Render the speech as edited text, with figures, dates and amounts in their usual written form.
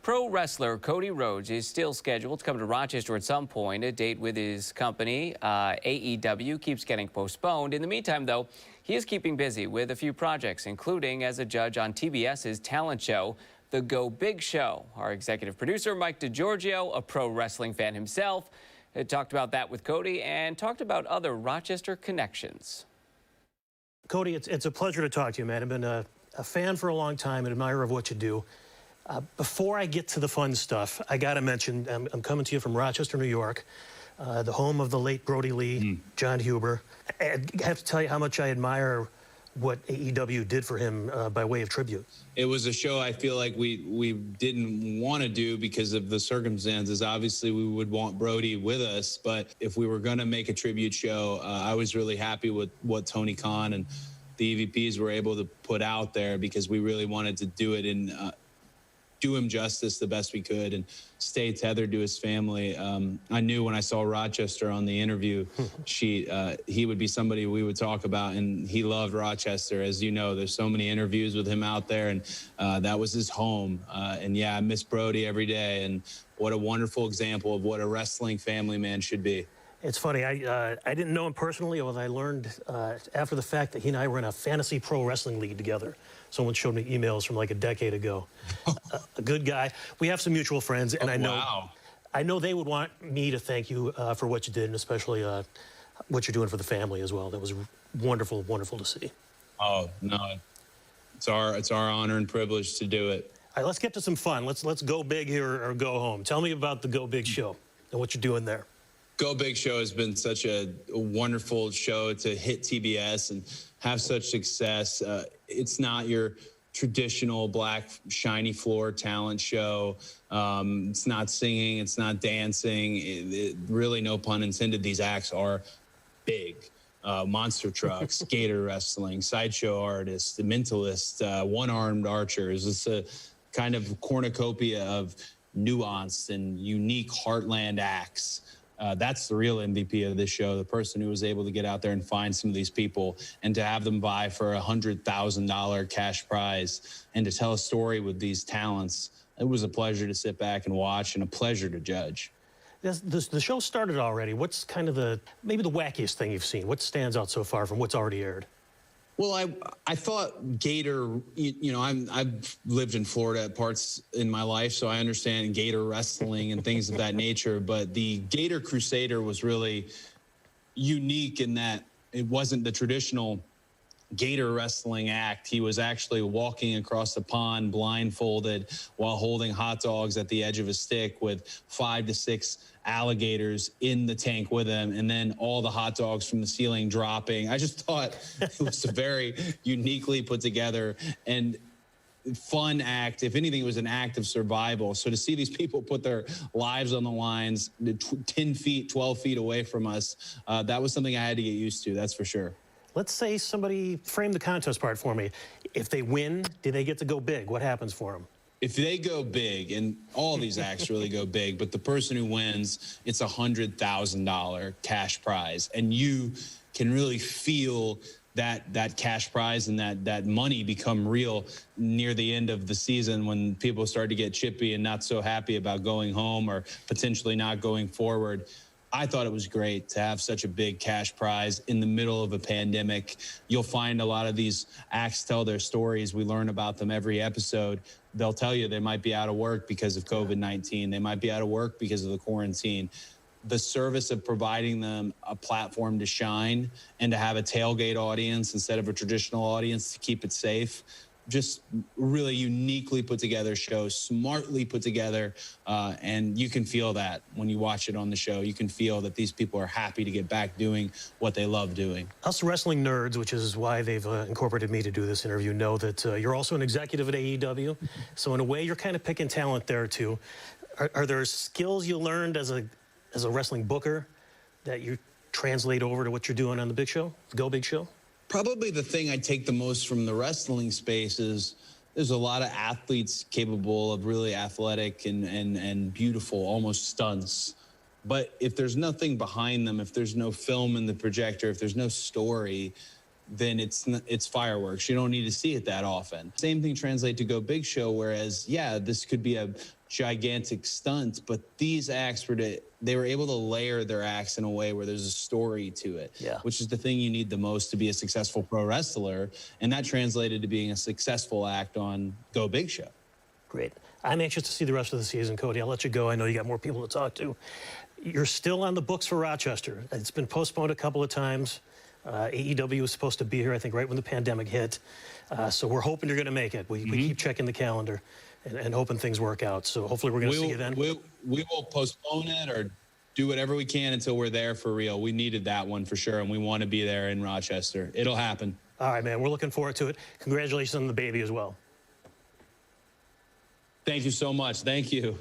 Pro wrestler Cody Rhodes is still scheduled to come to Rochester at some point. A date with his company, AEW, keeps getting postponed. In the meantime, though, he is keeping busy with a few projects, including as a judge on TBS's talent show, The Go Big Show. Our executive producer, Mike DeGiorgio, a pro wrestling fan himself, talked about that with Cody and talked about other Rochester connections. Cody, it's a pleasure to talk to you, man. I've been a fan for a long time, an admirer of what you do. Before I get to the fun stuff, I got to mention, I'm coming to you from Rochester, New York, the home of the late Brodie Lee, Jon Huber. I have to tell you how much I admire what AEW did for him by way of tribute. It was a show I feel like we didn't want to do because of the circumstances. Obviously, we would want Brodie with us, but if we were going to make a tribute show, I was really happy with what Tony Khan and the EVPs were able to put out there because we really wanted to do it in do him justice the best we could and stay tethered to his family. I knew when I saw Rochester on the interview sheet, he would be somebody we would talk about, and he loved Rochester. As you know, there's so many interviews with him out there, and that was his home. And yeah, I miss Brodie every day, and what a wonderful example of what a wrestling family man should be. It's funny, I didn't know him personally, although I learned after the fact that he and I were in a fantasy pro wrestling league together. Someone showed me emails from like a decade ago. A good guy. We have some mutual friends, and I know they would want me to thank you for what you did, and especially what you're doing for the family as well. That was wonderful, wonderful to see. Oh, no, it's our honor and privilege to do it. All right, let's get to some fun. Let's go big here or go home. Tell me about the Go Big Show and what you're doing there. Go Big Show has been such a wonderful show to hit TBS and have such success. It's not your traditional black shiny floor talent show. It's not singing. It's not dancing. Really, no pun intended, these acts are big. Monster trucks, gator wrestling, sideshow artists, the mentalist, one-armed archers. It's a kind of cornucopia of nuanced and unique heartland acts. That's the real MVP of this show, the person who was able to get out there and find some of these people and to have them vie for a $100,000 cash prize and to tell a story with these talents. It was a pleasure to sit back and watch and a pleasure to judge. The show started already. What's kind of maybe the wackiest thing you've seen? What stands out so far from what's already aired? Well, I thought Gator, you know, I've lived in Florida at parts in my life, so I understand Gator wrestling and things of that nature. But the Gator Crusader was really unique in that it wasn't the traditional Gator wrestling act. He was actually walking across the pond blindfolded while holding hot dogs at the edge of a stick with 5 to 6 alligators in the tank with him, and then all the hot dogs from the ceiling dropping. I just thought it was a very uniquely put together and fun act. If anything, it was an act of survival. So to see these people put their lives on the lines 10 feet, 12 feet away from us, that was something I had to get used to, that's for sure. Let's say somebody frame the contest part for me. If they win, do they get to go big? What happens for them? If they go big, and all these acts really go big, but the person who wins, it's $100,000 cash prize. And you can really feel that cash prize and that money become real near the end of the season when people start to get chippy and not so happy about going home or potentially not going forward. I thought it was great to have such a big cash prize in the middle of a pandemic. You'll find a lot of these acts tell their stories. We learn about them every episode. They'll tell you they might be out of work because of COVID-19. They might be out of work because of the quarantine. The service of providing them a platform to shine and to have a tailgate audience instead of a traditional audience to keep it safe. Just really uniquely put together show, smartly put together, and you can feel that when you watch it on the show. You can feel that these people are happy to get back doing what they love doing. Us wrestling nerds, which is why they've incorporated me to do this interview, know that you're also an executive at AEW. So in a way, you're kind of picking talent there too. Are there skills you learned as a wrestling booker that you translate over to what you're doing on the Big Show, the Go Big Show? Probably the thing I take the most from the wrestling space is there's a lot of athletes capable of really athletic and beautiful, almost stunts. But if there's nothing behind them, if there's no film in the projector, if there's no story, then it's fireworks. You don't need to see it that often. Same thing translates to Go Big Show, whereas, yeah, this could be a gigantic stunt, but these acts they were able to layer their acts in a way where there's a story to it, which is the thing you need the most to be a successful pro wrestler. And that translated to being a successful act on Go Big Show. Great. I'm anxious to see the rest of the season, Cody. I'll let you go. I know you got more people to talk to. You're still on the books for Rochester. It's been postponed a couple of times. AEW was supposed to be here, I think, right when the pandemic hit. So we're hoping you're going to make it. We keep checking the calendar and hoping things work out. So hopefully we're going to see you then. We will postpone it or do whatever we can until we're there for real. We needed that one for sure, and we want to be there in Rochester. It'll happen. All right, man. We're looking forward to it. Congratulations on the baby as well. Thank you so much. Thank you.